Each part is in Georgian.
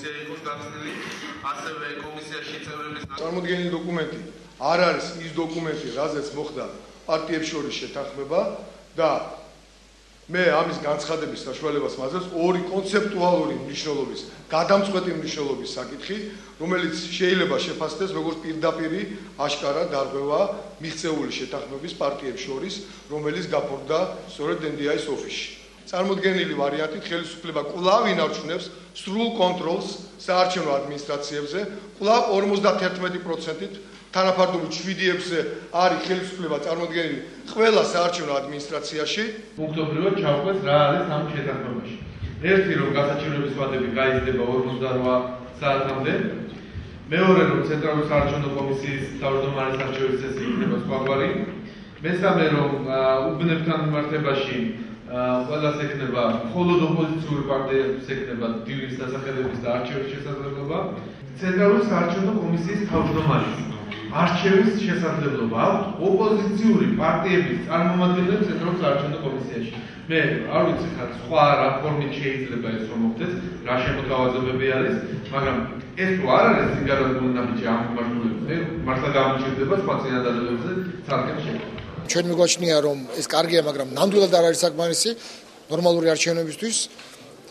კომისია იყოს გახსნილი, ასევე კომისიაში წევრების წარმოდგენილი დოკუმენტი არ არის ის დოკუმენტი, რაზეც მოხდა პარტიებს შორის შეთანხმება და მე ამის განცხადების საშუალებას მაძლევს ორი კონცეპტუალური მნიშვნელობის, გადამწყვეტი მნიშვნელობის საკითხი, რომელიც შეიძლება შეფასდეს როგორც პირდაპირი აშკარა დარღვევა მიღწეული შეთანხმების პარტიებს შორის, რომელიც გაფორმდა სწორედ NDI-ის ოფისში. წარმოდგენილი ვარიანტით ხელისუფლება კვლავ ინარჩუნებს სრულ კონტროლს საარჩევნო ადმინისტრაციებზე, კვლავ 51%-ით თანაფარდობით 7-ზე არის ხელისუფლება წარმოდგენილი ყველა საარჩევნო ადმინისტრაციაში. პუნქტობრივად ჩავყვეთ რა არის ამ შეთანხმებაში. ერთი რომ გასაჩივრების ვადები გაიზრდება 48 საათამდე, მეორე რომ ცენტრალური საარჩევნო კომისიის თავმჯდომარის არჩევის წესი იქნება სხვაგვარი, მესამე რომ უბნებთან მიმართებაში ყველას ექნება მხოლოდ ოპოზიციური პარტიებს ექნება დილის დასახელების და არჩევის შესაძლებლობა, ცენტრალური საარჩევნო კომისიის თავმჯდომარის არჩევის შესაძლებლობა აქვს ოპოზიციური პარტიების წარმომადგენლებს ცენტრალურ საარჩევნო კომისიაში. მე არ ვიცი ხარ სხვა რა ფორმით შეიძლება ეს რომ მოხდეს, რა შემოთავაზებები არის, მაგრამ ეს თუ არ არის სიგარეტული ნაბიჯი ამ მიმართულებით, მე მართლა გამიჩნდება სხვა წინადადებებზე ცალკე შექმნა. ჩვენ მიგვაჩნია რომ ეს კარგია, მაგრამ ნამდვილად არ არის საკმარისი ნორმალური არჩევნებისთვის.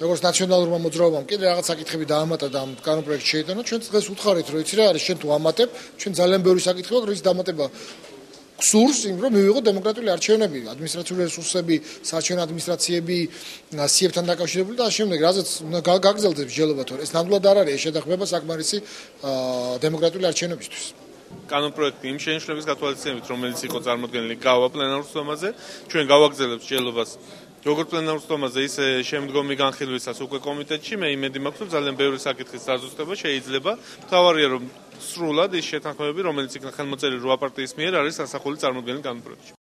როგორც ნაციონალურმა მოძრაობამ კიდე რაღაც საკითხები დაამატა და ამ კანონპროექტს შეიტანა, ჩვენ დღეს უთხარით, რომ იცი რა არის, ჩვენ თუ ამატებ, ჩვენ ძალიან ბევრი საკითხი აქვს, რის დამატება გსურს იმ რომ მივიღოთ დემოკრატიული არჩევნები, ადმინისტრაციული რესურსები, საარჩევნო ადმინისტრაციები, სიებთან დაკავშირებული და ამ შემდეგ, რაზეც უნდა გაგრძელდეს მსჯელობა, თორე ეს ნამდვილად არ არის შეთანხმება საკმარისი დემოკრატიული არჩევნებისთვის. კანონპროექტი იმ შენიშვნების გათვალისწინებით, რომელიც იყო წარმოდგენილი გავა პლენარულ სხდომაზე, ჩვენ გავაგრძელებთ მსჯელობას როგორც პლენარულ სხდომაზე, ისე შემდგომი განხილვისას უკვე კომიტეტში. მე იმედი მაქვს, რომ ძალიან ბევრი საკითხის დაზუსტება შეიძლება. მთავარია, რომ სრულად ის შეთანხმებები, რომელიც იქნა ხელმოწერილი 8 პარტიის მიერ, არის ასახული წარმოდგენილი კანონპროექტში.